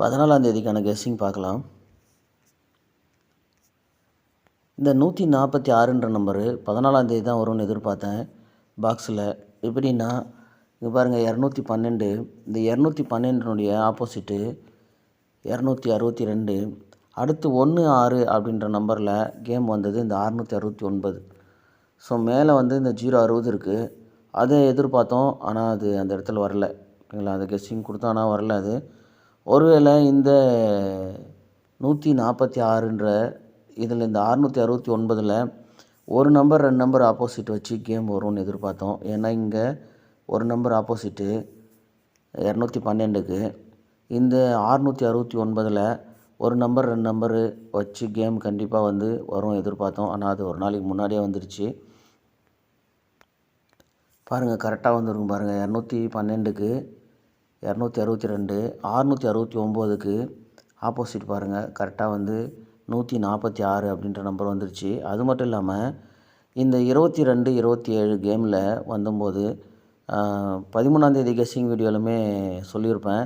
14ஆம் தேதிக்கான guessing பார்க்கலாம். இந்த 146ன்ற number 14ஆம் தேதி தான் வரும்னு எதிர்பார்த்தேன் பாக்ஸில். எப்படின்னா இங்கே பாருங்கள் 212. இந்த 212னுடைய ஆப்போசிட்டு 262. அடுத்து 16 அப்படின்ற நம்பரில் கேம் வந்தது இந்த 669. ஸோ மேலே வந்து இந்த 060 இருக்குது. அதை எதிர்பார்த்தோம், ஆனால் அது அந்த இடத்துல வரல. ஓகேங்களா, அது கெஸ்ஸிங் கொடுத்தோம், ஆனால் வரல. அது ஒருவேளை இந்த 146ன்ற இதில் இந்த 669ல் ஒரு நம்பர் 2 நம்பர் ஆப்போசிட் வச்சு கேம் வரும்னு எதிர்பார்த்தோம். ஏன்னா இங்கே ஒரு நம்பர் ஆப்போசிட்டு 212க்கு, இந்த 669ல் ஒரு நம்பர் 2 நம்பரு வச்சு கேம் கண்டிப்பாக வந்து வரும் எதிர்பார்த்தோம். ஆனால் அது ஒரு நாளைக்கு முன்னாடியே வந்துருச்சு. பாருங்கள், கரெக்டாக வந்துருக்கும் பாருங்கள். 212க்கு 262, 669க்கு ஆப்போசிட் பாருங்கள், கரெக்டாக வந்து 146 அப்படின்ற நம்பர் வந்துருச்சு. அது மட்டும் இல்லாமல் இந்த 22, 27 கேமில் வந்தபோது 13ஆம் தேதி கெஸ்ஸிங் வீடியோலுமே சொல்லியிருப்பேன்.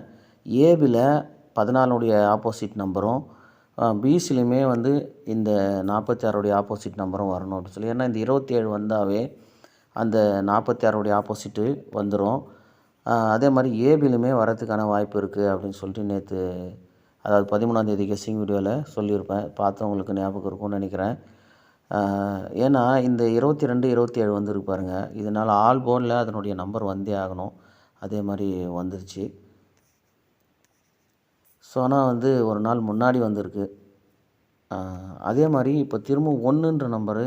ஏபியில் 14உடைய ஆப்போசிட் நம்பரும் பிசிலையுமே வந்து இந்த 46உடைய ஆப்போசிட் நம்பரும் வரணும் அப்படின்னு சொல்லி. ஏன்னா இந்த 27 வந்தாவே அந்த 46உடைய ஆப்போசிட்டு வந்துடும். அதே மாதிரி ஏபிலுமே வரதுக்கான வாய்ப்பு இருக்குது அப்படின்னு சொல்லிட்டு நேற்று, அதாவது 13ஆம் தேதி கெஸ்ஸிங் வீடியோவில் சொல்லியிருப்பேன். பார்த்தவங்களுக்கு ஞாபகம் இருக்கும்னு நினைக்கிறேன். ஏன்னா இந்த 22, 27 வந்துருக்கு பாருங்கள். இதனால் ஆல் போர்டில் அதனுடைய நம்பர் வந்தே ஆகணும். அதே மாதிரி வந்துருச்சு. ஸோ ஆனால் வந்து ஒரு நாள் முன்னாடி வந்திருக்கு. அதே மாதிரி இப்போ திரும்ப 1ன்ற நம்பரு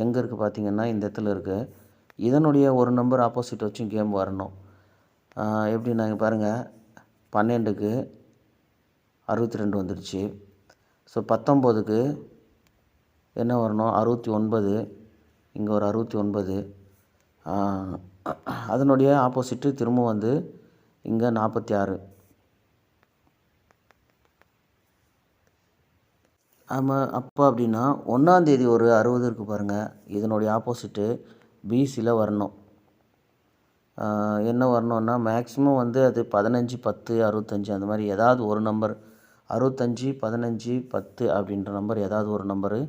எங்கே இருக்குது பார்த்திங்கன்னா இந்த இடத்துல இருக்குது. இதனுடைய ஒரு நம்பர் ஆப்போசிட் வச்சும் கேம் வரணும். எப்படின்னா இங்கே பாருங்கள், 12க்கு 62 வந்துடுச்சு. ஸோ 19க்கு என்ன வரணும், 69. இங்கே ஒரு 69. அதனுடைய ஆப்போசிட்டு திரும்ப வந்து இங்கே 46. ஆமாம், அப்போ அப்படின்னா 1ஆம் தேதி ஒரு 60 இருக்குது பாருங்கள். இதனுடைய ஆப்போசிட்டு பிசியில் வரணும். என்ன வரணுன்னா மேக்ஸிமம் வந்து அது 15, 10, 65 அந்த மாதிரி ஏதாவது ஒரு நம்பர், 65, 15, 10 அப்படின்ற நம்பர் ஏதாவது ஒரு நம்பரு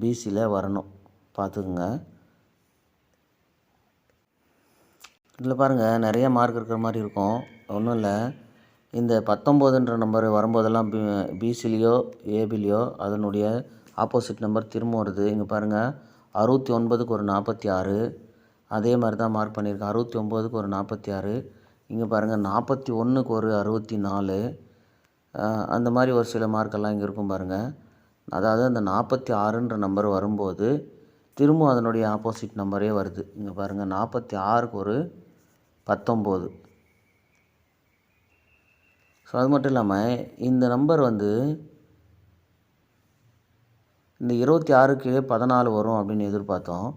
பிசியில் வரணும். பார்த்துக்குங்க. இதில் பாருங்கள், நிறைய மார்க் இருக்கிற மாதிரி இருக்கும். ஒன்றும் இல்லை, இந்த 19ன்ற நம்பர் வரும்போதெல்லாம் பிசிலேயோ ஏபிலேயோ அதனுடைய ஆப்போசிட் நம்பர் திரும்ப வருது. இங்கே பாருங்கள், 69க்கு ஒரு 46. அதே மாதிரி தான் மார்க் பண்ணியிருக்கேன். 69க்கு ஒரு 46. இங்கே பாருங்கள், 41க்கு ஒரு 64. அந்த மாதிரி ஒரு சில மார்க்கெல்லாம் இங்கே இருக்கும் பாருங்கள். அதாவது அந்த 46ன்ற நம்பர் வரும்போது திரும்ப அதனுடைய ஆப்போசிட் நம்பரே வருது. இங்கே பாருங்கள், 46க்கு ஒரு 19. ஸோ அது மட்டும் இல்லாமல் இந்த நம்பர் வந்து இந்த 26க்கு 14 வரும் அப்படின்னு எதிர்பார்த்தோம்.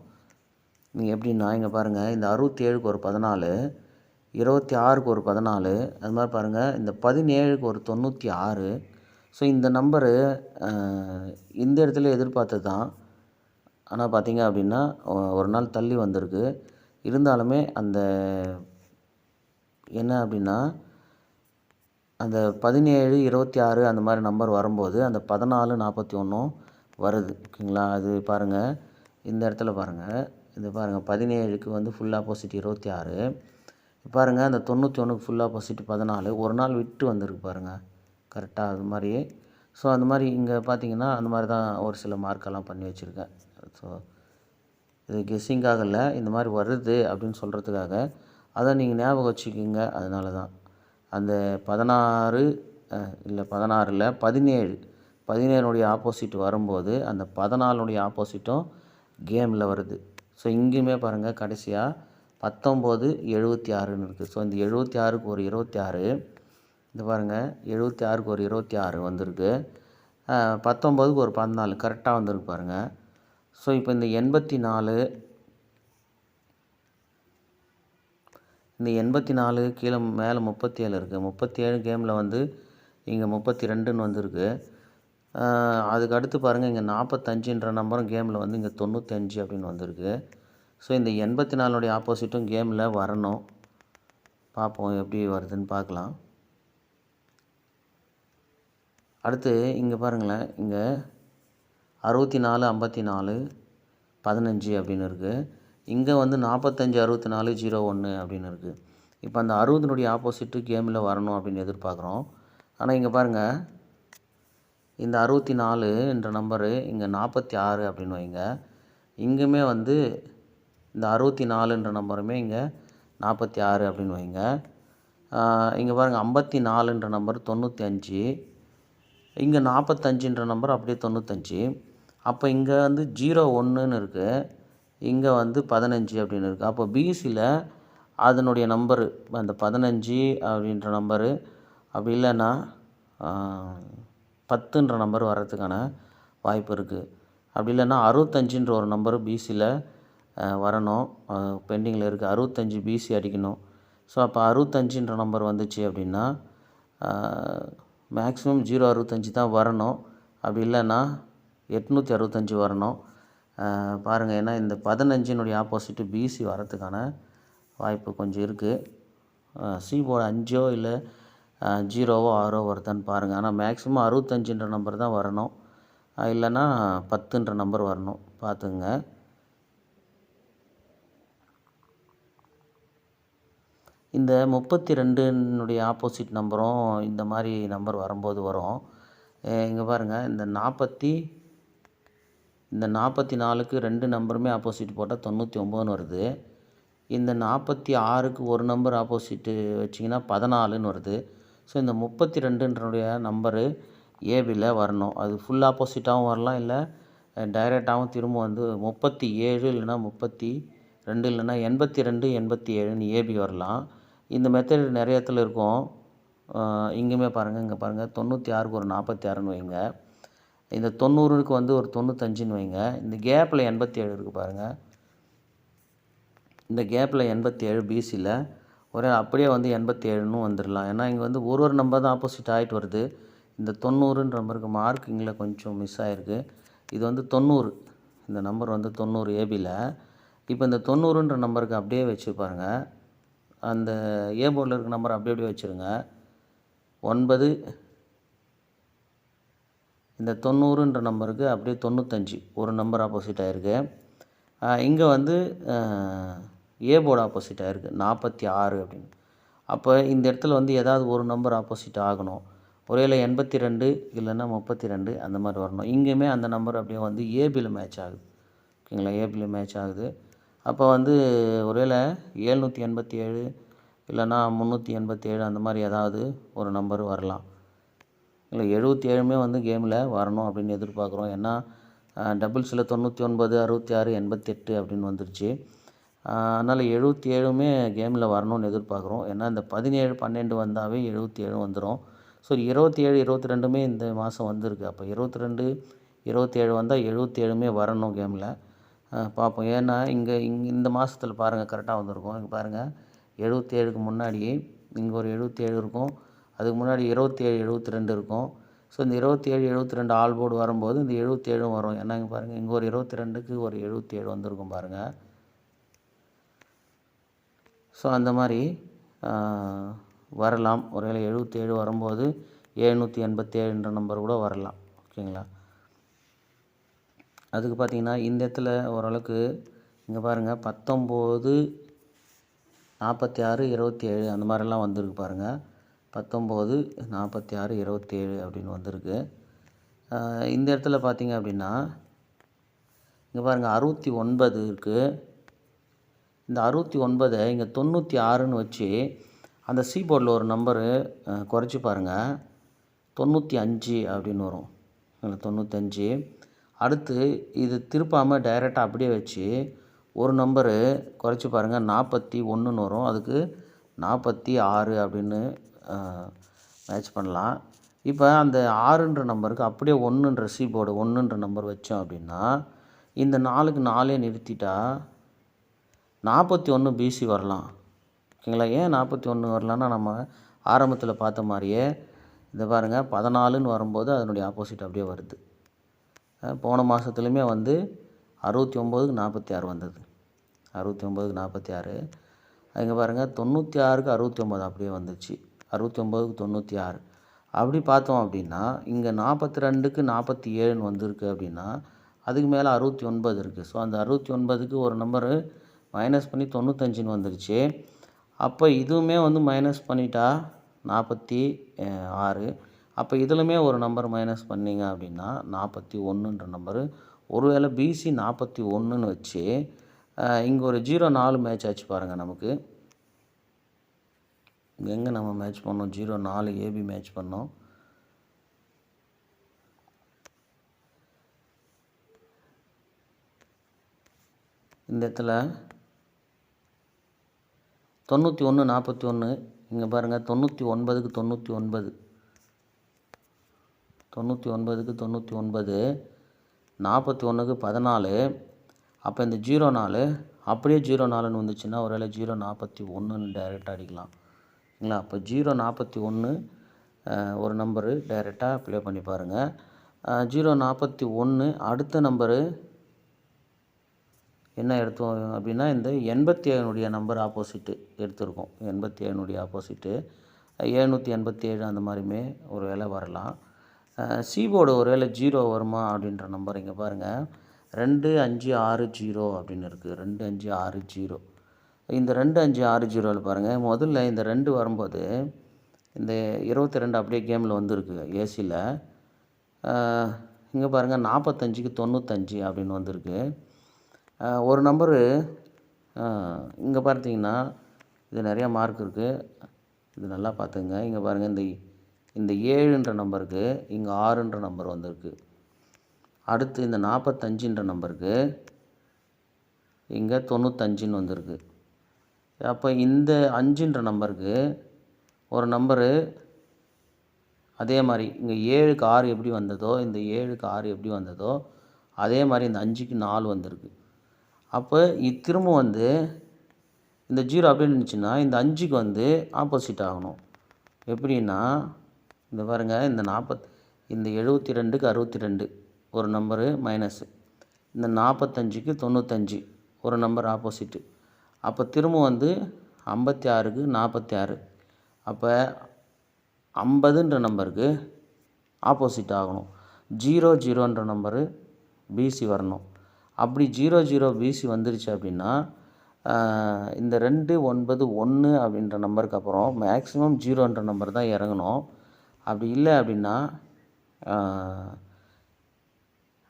நீங்கள் எப்படின்னா இங்கே பாருங்கள், இந்த 67க்கு ஒரு 14, 26க்கு ஒரு 14, அது மாதிரி பாருங்கள் இந்த 17க்கு ஒரு 96. ஸோ இந்த நம்பரு இந்த இடத்துல எதிர்பார்த்தது தான். ஆனால் பார்த்தீங்க அப்படின்னா ஒரு நாள் தள்ளி வந்திருக்கு. இருந்தாலுமே அந்த என்ன அப்படின்னா அந்த 17, 26 அந்த மாதிரி நம்பர் வரும்போது அந்த 14, 41 வருது. ஓகேங்களா, அது பாருங்கள் இந்த இடத்துல பாருங்கள். இது பாருங்கள், 17க்கு வந்து ஃபுல் ஆப்போசிட் 26. பாருங்கள் அந்த 91க்கு ஃபுல் ஆப்போசிட் 14. ஒரு நாள் விட்டு வந்திருக்கு பாருங்கள், கரெக்டாக அது மாதிரி. ஸோ அந்த மாதிரி இங்கே பார்த்தீங்கன்னா அந்த மாதிரி தான் ஒரு சில மார்க்கெல்லாம் பண்ணி வச்சுருக்கேன். ஸோ இது கெஸ்ஸிங்காக இல்லை, இந்த மாதிரி வருது அப்படின்னு சொல்கிறதுக்காக. அதை நீங்கள் ஞாபகம் வச்சுக்கிங்க. அதனால தான் அந்த 16 இல்லை 16 இல்லை 17, 17னுடைய ஆப்போசிட் வரும்போது அந்த 14னுடைய ஆப்போசிட்டும் கேமில் வருது. ஸோ இங்கேயுமே பாருங்கள், கடைசியாக 19, 76ன்னு இருக்குது. ஸோ இந்த 76க்கு ஒரு 26, இந்த பாருங்கள் 76க்கு ஒரு 26 வந்திருக்கு. 19க்கு ஒரு 14 கரெக்டாக வந்திருக்கு பாருங்கள். ஸோ இப்போ இந்த 84, இந்த 84 கீழே மேலே 37 இருக்குது. 37 கேமில் வந்து இங்கே 32ன்னு வந்திருக்கு. அதுக்கு அடுத்து பாருங்கள், இங்கே 45ன்ற நம்பரும் கேமில் வந்து இங்கே 95 அப்படின்னு வந்திருக்கு. ஸோ இந்த 84னுடைய ஆப்போசிட்டும் கேமில் வரணும். பார்ப்போம் எப்படி வருதுன்னு பார்க்கலாம். அடுத்து இங்கே பாருங்களேன், இங்கே 64 54 15 அப்படின்னு இருக்குது. இங்கே வந்து 45 64 01 அப்படின்னு இருக்குது. இப்போ அந்த 60னுடைய ஆப்போசிட்டு கேமில் வரணும் அப்படின்னு எதிர்பார்க்குறோம். ஆனால் இங்கே பாருங்கள், இந்த 64 என்ற நம்பரு இங்கே 46 அப்படின்னு வைங்க. இங்கேயுமே வந்து இந்த 64ன்ற நம்பருமே இங்கே 46 அப்படின்னு வைங்க. இங்கே பாருங்கள் 54ன்ற நம்பர் 95, இங்கே 45ன்ற நம்பர் அப்படியே 95. அப்போ இங்கே வந்து 01ன்னு இருக்குது, இங்கே வந்து 15 அப்படின்னு இருக்குது. அப்போ பிசியில் அதனுடைய நம்பரு அந்த 15 அப்படின்ற நம்பரு, அப்படி இல்லைன்னா 10ன்ற நம்பர் வர்றதுக்கான வாய்ப்பு இருக்குது. அப்படி இல்லைன்னா 65ன்ற ஒரு நம்பரு பிசியில் வரணும், பெண்டிங்கில் இருக்குது. 65 பிசி அடிக்கணும். ஸோ அப்போ 65ன்ற நம்பர் வந்துச்சு அப்படின்னா மேக்ஸிமம் 065 தான் வரணும். அப்படி இல்லைன்னா 865 வரணும். பாருங்கள், ஏன்னா இந்த 15னுடைய ஆப்போசிட்டு பிசி வரத்துக்கான வாய்ப்பு கொஞ்சம் இருக்குது. சி போர்டு 5ஓ இல்லை 0வோ 6ஓ வருதான்னு பாருங்கள். ஆனால் மேக்ஸிமம் 65ன்ற நம்பர் தான் வரணும், இல்லைன்னா 10ன்ற நம்பர் வரணும், பார்த்துங்க. இந்த 32னுடைய ஆப்போசிட் நம்பரும் இந்த மாதிரி நம்பர் வரும்போது வரும். இங்கே பாருங்கள், இந்த 44க்கு 2 நம்பருமே ஆப்போசிட் போட்டால் 99ன்னு வருது. இந்த 46க்கு ஒரு நம்பர் ஆப்போசிட்டு வச்சிங்கன்னா 14ன்னு வருது. ஸோ இந்த 32ன்றனுடைய நம்பரு ஏபியில் வரணும். அது ஃபுல் ஆப்போசிட்டாகவும் வரலாம், இல்லை டைரெக்டாகவும் திரும்ப வந்து 37 இல்லைன்னா 32 இல்லைன்னா 82 87ன்னு ஏபி வரலாம். இந்த மெத்தட் நிறைய இடத்துல இருக்கும். இங்கேயுமே பாருங்கள், இங்கே பாருங்கள் 96க்கு ஒரு 46ன்னு வைங்க. இந்த 90க்கு வந்து ஒரு 95ன்னு வைங்க. இந்த கேப்பில் 87 இருக்குது பாருங்கள். இந்த கேப்பில் 87 பிசியில் ஒரே அப்படியே வந்து 87ன்னு வந்துடலாம். ஏன்னா இங்கே வந்து ஒரு நம்பர் தான் ஆப்போசிட் ஆகிட்டு வருது. இந்த 90ன்ற நம்பருக்கு மார்க்கிங்கில் கொஞ்சம் மிஸ் ஆகிருக்கு. இது வந்து 90, இந்த நம்பர் வந்து 90 ஏபியில். இப்போ இந்த 90ன்ற நம்பருக்கு அப்படியே வச்சு பாருங்கள், அந்த ஏ போர்டில் இருக்க நம்பர் அப்படியே வச்சுருங்க. 9, இந்த 90ன்ற நம்பருக்கு அப்படியே 95 ஒரு நம்பர் ஆப்போசிட் ஆகிருக்கு. இங்கே வந்து ஏ போர்டு ஆப்போசிட் ஆகிருக்கு 46 அப்படின்னு. அப்போ இந்த இடத்துல வந்து ஏதாவது ஒரு நம்பர் ஆப்போசிட் ஆகணும். ஒருவேளை 82 இல்லைன்னா 32 அந்த மாதிரி வரணும். இங்கேயுமே அந்த நம்பர் அப்படியே வந்து ஏபியில் மேட்ச் ஆகுது. ஓகேங்களா, ஏபியில் மேட்ச் ஆகுது. அப்போ வந்து ஒருவேளை 787 இல்லைன்னா 387 அந்த மாதிரி ஏதாவது ஒரு நம்பர் வரலாம். இல்லை 77மே வந்து கேமில் வரணும் அப்படின்னு எதிர்பார்க்குறோம். ஏன்னா டபுள்ஸில் 99 66 88 அப்படின்னு வந்துருச்சு. அதனால் 77மே கேமில் வரணும்னு எதிர்பார்க்குறோம். ஏன்னா இந்த 17 12 வந்தாவே 77 வந்துடும். ஸோ 27 22மே இந்த மாதம் வந்திருக்கு. அப்போ 22 27 வந்தால் 77மே வரணும் கேமில். பார்ப்போம். ஏன்னா இங்கே இந்த மாதத்தில் பாருங்கள் கரெக்டாக வந்திருக்கும். இங்கே பாருங்கள் 77க்கு முன்னாடி இங்கே ஒரு 77 இருக்கும், அதுக்கு முன்னாடி 27 72 இருக்கும். ஸோ இந்த 27 72 ஆல் போர்டு வரும்போது இந்த 77 வரும். ஏன்னா இங்கே பாருங்கள், இங்கே ஒரு 22க்கு ஒரு 77 வந்திருக்கும் பாருங்கள். ஸோ அந்த மாதிரி வரலாம். ஒருவேளை 77 வரும்போது 787ன்ற நம்பர் கூட வரலாம். ஓகேங்களா, அதுக்கு பார்த்திங்கன்னா இந்த இடத்துல ஓரளவுக்கு இங்கே பாருங்கள் 19 46 27 அந்த மாதிரிலாம் வந்திருக்கு பாருங்கள். 19 46 27 அப்படின்னு வந்திருக்கு. இந்த இடத்துல பார்த்திங்க அப்படின்னா இங்கே பாருங்கள் 69 இருக்குது. இந்த 69 இங்கே 96ன்னு வச்சு அந்த சி போர்டில் ஒரு நம்பரு குறைச்சி பாருங்கள், 95 அப்படின்னு வரும். 95. அடுத்து இது திருப்பாமல் டைரெக்டாக அப்படியே வச்சு ஒரு நம்பரு குறைச்சி பாருங்கள், 41ன்னு வரும். அதுக்கு 46 அப்படின்னு மேட்ச் பண்ணலாம். இப்போ அந்த 6ன்ற நம்பருக்கு அப்படியே 1ன்ற சி போர்டு 1ன்ற நம்பர் வச்சோம் அப்படின்னா இந்த 4க்கு 4 நிறுத்திட்டா 41 பிசி வரலாம். ஓகேங்களா, ஏன் 41 வரலான்னா நம்ம ஆரம்பத்தில் பார்த்த மாதிரியே இதை பாருங்கள் 14ன்னு வரும்போது அதனுடைய ஆப்போசிட் அப்படியே வருது. போன மாதத்துலையுமே வந்து 69க்கு 46 வந்தது. 69க்கு 46. இங்கே பாருங்கள் 96க்கு 69 அப்படியே வந்துச்சு. 69க்கு 96. அப்படி பார்த்தோம் அப்படின்னா இங்கே 42க்கு 47 வந்திருக்கு அப்படின்னா அதுக்கு மேலே 69 இருக்குது. ஸோ அந்த 69க்கு ஒரு நம்பரு மைனஸ் பண்ணி 95ன்னு வந்துருச்சு. அப்போ இதுவுமே வந்து மைனஸ் பண்ணிட்டா 46. அப்போ இதுலையுமே ஒரு நம்பர் மைனஸ் பண்ணிங்க அப்படின்னா 41ன்ற நம்பரு. ஒருவேளை பிசி 41ன்னு வச்சு இங்கே ஒரு 04 மேட்ச் ஆச்சு பாருங்கள். நமக்கு எங்கே நம்ம மேட்ச் பண்ணோம்? 04 ஏபி மேட்ச் பண்ணோம். இந்த இடத்துல 91 41 இங்கே பாருங்கள். 99க்கு 99 99க்கு 99 41க்கு 14. அப்போ இந்த 04 அப்படியே 04ன்னு வந்துச்சுன்னா ஒருவேளை 041ன்னு டைரெக்டாக அடிக்கலாம் இல்லைங்களா? அப்போ 041 ஒரு நம்பரு டைரெக்டாக ப்ளே பண்ணி பாருங்கள். 041 அடுத்த நம்பரு என்ன எடுத்தோம் அப்படின்னா இந்த 87 நம்பர் ஆப்போசிட்டு எடுத்திருக்கோம். 87 ஆப்போசிட்டு 787 அந்த மாதிரியுமே ஒரு வேளை வரலாம். சிபோர்டு ஒரு வேளை 0 வருமா அப்படின்ற நம்பர் இங்கே பாருங்கள். 2560 அப்படின்னு இருக்குது. 2560. இந்த 2560ல் பாருங்கள். முதல்ல இந்த 2 வரும்போது இந்த 22 அப்படியே கேமில் வந்திருக்கு ஏசியில். இங்கே பாருங்கள் 45க்கு 95 அப்படின்னு வந்திருக்கு. ஒரு நம்பரு இங்கே பார்த்தீங்கன்னா இது நிறையா மார்க் இருக்குது. இது நல்லா பார்த்துங்க. இங்கே பாருங்கள். இந்த 7ன்ற நம்பருக்கு இங்கே 6ன்ற நம்பர் வந்திருக்கு. அடுத்து இந்த 45ன்ற நம்பருக்கு இங்கே 95ன்னு வந்திருக்கு. அப்போ இந்த 5ன்ற நம்பருக்கு ஒரு நம்பரு அதே மாதிரி இங்கே 7க்கு 6 எப்படி வந்ததோ இந்த 7க்கு 6 எப்படி வந்ததோ அதே மாதிரி இந்த 5க்கு 4 வந்திருக்கு. அப்போ திரும்ப வந்து இந்த 0 அப்படின்னு இருந்துச்சுன்னா இந்த 5க்கு வந்து ஆப்போசிட் ஆகணும். எப்படின்னா இந்த பாருங்கள். இந்த 72க்கு 62 ஒரு நம்பரு மைனஸு. இந்த 45க்கு 95 ஒரு நம்பர் ஆப்போசிட்டு. அப்போ திரும்ப வந்து 56க்கு 46. அப்போ 50ன்ற நம்பருக்கு ஆப்போசிட் ஆகணும். 00ன்ற நம்பரு பிசி வரணும். அப்படி 00 பிசி வந்துருச்சு அப்படின்னா இந்த 291 அப்படின்ற நம்பருக்கு அப்புறம் மேக்ஸிமம் 0ன்ற நம்பர் தான் இறங்கணும். அப்படி இல்லை அப்படின்னா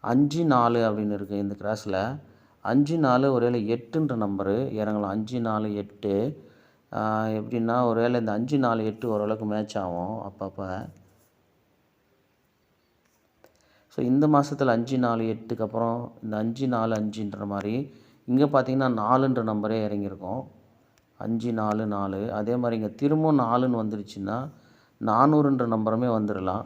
54 அப்படின்னு இருக்குது இந்த கிராஸில். 54 ஒருவேளை 8ன்ற நம்பரு இறங்கலாம். 54 8 எப்படின்னா ஒருவேளை இந்த 54 8 ஓரளவுக்கு மேட்ச் ஆகும் அப்பப்போ. ஸோ இந்த மாதத்தில் 54 8க்கு அப்புறம் இந்த 54 5ன்ற மாதிரி இங்கே பார்த்தீங்கன்னா 4ன்ற நம்பரே இறங்கியிருக்கும். 54 4. அதே மாதிரி இங்கே திரும்பவும் 4ன்னு வந்துருச்சுன்னா 400ன்ற நம்பருமே வந்துடலாம்.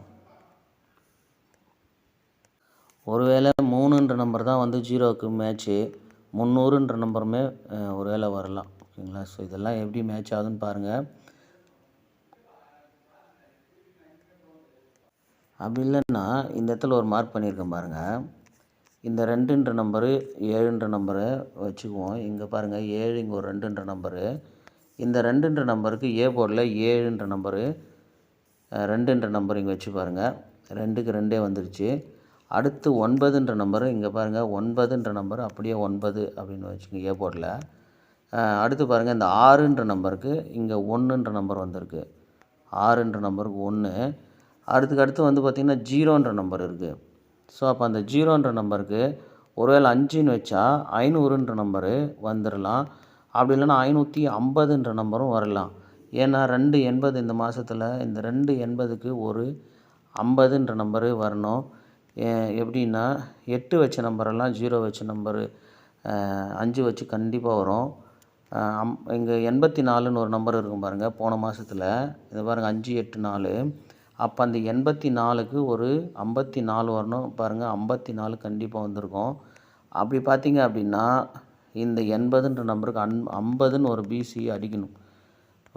ஒருவேளை 3ன்ற நம்பர் தான் வந்து 0க்கு மேட்ச்சு. 300ன்ற நம்பருமே ஒரு வேளை வரலாம். ஓகேங்களா? ஸோ இதெல்லாம் எப்படி மேட்ச் ஆகுதுன்னு பாருங்கள். அப்படி இல்லைன்னா இந்த இடத்துல ஒரு மார்க் பண்ணியிருக்கேன் பாருங்கள். இந்த 2ன்ற நம்பரு 7ன்ற நம்பரை வச்சுக்குவோம். இங்கே பாருங்கள் 7 இங்கே ஒரு 2ன்ற நம்பரு. இந்த 2ன்ற நம்பருக்கு ஏ போர்டில் 7ன்ற நம்பரு 2ன்ற நம்பர் இங்கே வச்சு பாருங்கள். 2க்கு 2 வந்துருச்சு. அடுத்து 9ன்ற நம்பரு இங்கே பாருங்கள். 9ன்ற நம்பர் அப்படியே 9 அப்படின்னு வச்சுக்கோங்க ஏ போர்டில். அடுத்து பாருங்கள். இந்த 6ன்ற நம்பருக்கு இங்கே 1ன்ற நம்பர் வந்திருக்கு. 6ன்ற நம்பருக்கு 1. அடுத்து வந்து பார்த்திங்கன்னா 0ன்ற நம்பர் இருக்குது. ஸோ அப்போ அந்த 0ன்ற நம்பருக்கு ஒருவேளை 5ன்னு வச்சா 500ன்ற நம்பரு வந்துடலாம். அப்படி இல்லைன்னா 550ன்ற நம்பரும் வரலாம். ஏன்னா 280 இந்த மாதத்தில் இந்த 280க்கு ஒரு 50ன்ற நம்பரு வரணும். எப்படின்னா 8 வச்ச நம்பரெல்லாம் 0 வச்ச நம்பரு 5 வச்சு கண்டிப்பாக வரும். இங்கே 84ன்னு ஒரு நம்பர் இருக்கும் பாருங்கள். போன மாதத்தில் இது பாருங்கள் 5 8 4. அப்போ அந்த 84க்கு ஒரு 54 வரணும் பாருங்கள். 54 கண்டிப்பாக வந்திருக்கும். அப்படி பார்த்தீங்க அப்படின்னா இந்த 80ன்ற நம்பருக்கு 50ன்னு ஒரு பிசி அடிக்கணும்.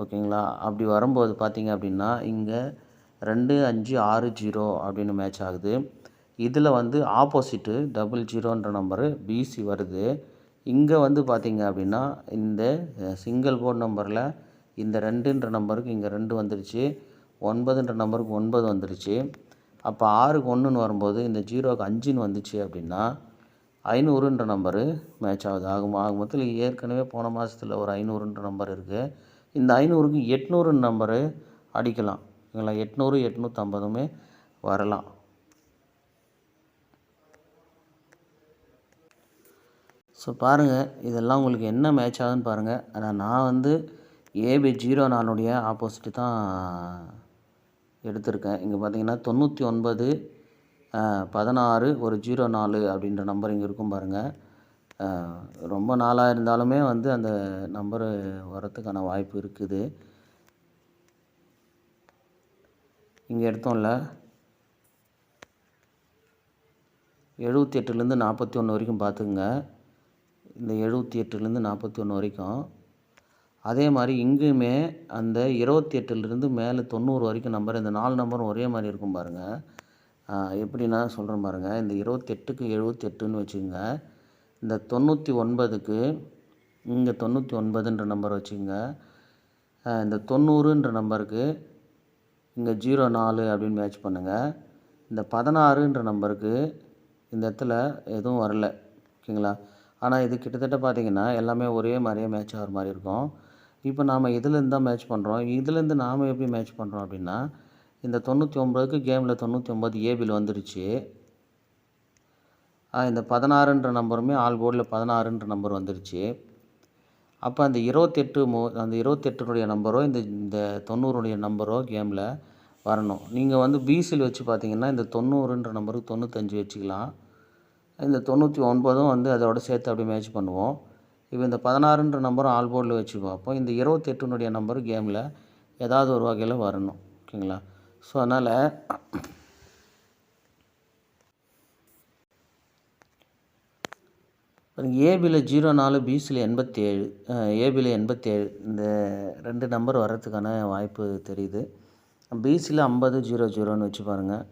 ஓகேங்களா? அப்படி வரும்போது பார்த்தீங்க அப்படின்னா இங்கே 2560 அப்படின்னு மேட்ச் ஆகுது. இதில் வந்து ஆப்போசிட்டு 00ன்ற நம்பரு பிசி வருது. இங்கே வந்து பார்த்தீங்க அப்படின்னா இந்த சிங்கிள் போர்ட் நம்பரில் இந்த 2ன்ற நம்பருக்கு இங்கே 2 வந்துருச்சு. 9ன்ற நம்பருக்கு 9 வந்துருச்சு. அப்போ 6க்கு 1ன்னு வரும்போது இந்த 0க்கு 5ன்னு வந்துச்சு அப்படின்னா 500ன்ற நம்பரு மேட்ச் ஆகுது. ஆக மொத்தத்தில் ஏற்கனவே போன மாதத்தில் ஒரு 500ன்ற நம்பர் இருக்குது. இந்த 500க்கு 800ன்ற நம்பரு அடிக்கலாம். ஓகேங்களா? 800 850மே வரலாம். ஸோ பாருங்கள், இதெல்லாம் உங்களுக்கு என்ன மேட்ச் ஆகுதுன்னு பாருங்கள். ஆனால் நான் வந்து ஏபி 04 ஆப்போசிட்டு தான் எடுத்திருக்கேன். இங்கே பார்த்தீங்கன்னா 99 16 ஒரு 04 அப்படின்ற நம்பர் இங்கே இருக்கும் பாருங்கள். ரொம்ப நாளாக இருந்தாலுமே வந்து அந்த நம்பரு வரத்துக்கான வாய்ப்பு இருக்குது. இங்கே எடுத்தோம்ல 78லேருந்து 41 வரைக்கும் பார்த்துக்குங்க. இந்த 78லேருந்து 41 வரைக்கும். அதே மாதிரி இங்கேயுமே அந்த 28லேருந்து மேலே 90 வரைக்கும் நம்பர், இந்த 4 நம்பரும் ஒரே மாதிரி இருக்கும் பாருங்கள். எப்படின்னா சொல்கிறேன் பாருங்கள். இந்த 28க்கு 78ன்னு வச்சுக்கோங்க. இந்த 99க்கு இங்கே 99ன்ற நம்பர் வச்சுக்கோங்க. இந்த 90ன்ற நம்பருக்கு இங்கே 04 அப்படின்னு மேட்ச் பண்ணுங்கள். இந்த 16ன்ற நம்பருக்கு இந்த இடத்துல எதுவும் வரல. ஓகேங்களா? ஆனால் இது கிட்டத்தட்ட பார்த்திங்கன்னா எல்லாமே ஒரே மாதிரியே மேட்ச் ஆகிற மாதிரி இருக்கும். இப்போ நாம் இதுலேருந்து தான் மேட்ச் பண்ணுறோம். இதுலேருந்து நாம் எப்படி மேட்ச் பண்ணுறோம் அப்படின்னா, இந்த 99க்கு கேமில் 99 ஏபியில் வந்துருச்சு. இந்த 16ன்ற நம்பருமே ஆல் போர்டில் 16ன்ற நம்பர் வந்துருச்சு. அப்போ அந்த 28 அந்த 28னுடைய நம்பரோ இந்த 90னுடைய நம்பரோ கேமில் வரணும். நீங்கள் வந்து பிசியில் வச்சு பார்த்தீங்கன்னா இந்த 90ன்ற நம்பருக்கு 95 வச்சுக்கலாம். இந்த 99ம் வந்து அதோட சேர்த்து அப்படியே மேட்ச் பண்ணுவோம். இப்போ இந்த 16ன்ற நம்பரும் ஆல் போர்டில் வச்சு பார்ப்போம். இந்த 28னுடைய நம்பர் கேமில் ஏதாவது ஒரு வகையில் வரணும். ஓகேங்களா? ஸோ அதனால் ஏபியில் 04 பிசியில் 87 ஏபியில் 87 இந்த 2 நம்பர் வர்றதுக்கான வாய்ப்பு தெரியுது. பிசியில் 50 00ன்னு வச்சு பாருங்கள்.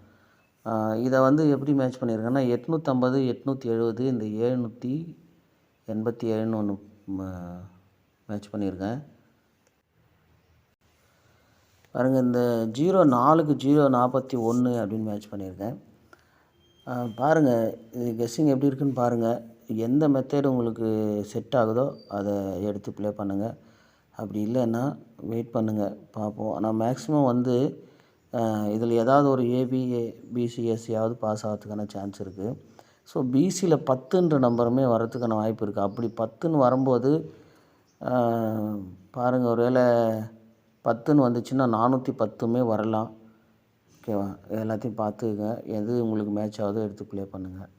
இதை வந்து எப்படி மேட்ச் பண்ணியிருக்கேன்னா 850 870 இந்த 787ன்னு ஒன்று மேட்ச் பண்ணியிருக்கேன். பாருங்கள், இந்த 04க்கு 041 அப்படின்னு மேட்ச் பண்ணியிருக்கேன். பாருங்கள், இது கெஸ்ஸிங் எப்படி இருக்குன்னு பாருங்கள். எந்த மெத்தேடு உங்களுக்கு செட் ஆகுதோ அதை எடுத்து ப்ளே பண்ணுங்கள். அப்படி இல்லைன்னா வெயிட் பண்ணுங்கள், பார்ப்போம். ஆனால் மேக்ஸிமம் வந்து இதில் ஏதாவது ஒரு ஏபி பிசிஎஸ்சியாவது பாஸ் ஆகிறதுக்கான சான்ஸ் இருக்குது. ஸோ பிசியில் 10ன்ற நம்பருமே வரத்துக்கான வாய்ப்பு இருக்குது. அப்படி 10ன்னு வரும்போது பாருங்கள், ஒருவேளை 10ன்னு வந்துச்சுன்னா 410மே வரலாம். ஓகேவா? எல்லாத்தையும் பார்த்துக்குங்க. எது உங்களுக்கு மேட்ச் ஆகுதோ எடுத்து ப்ளே பண்ணுங்கள்.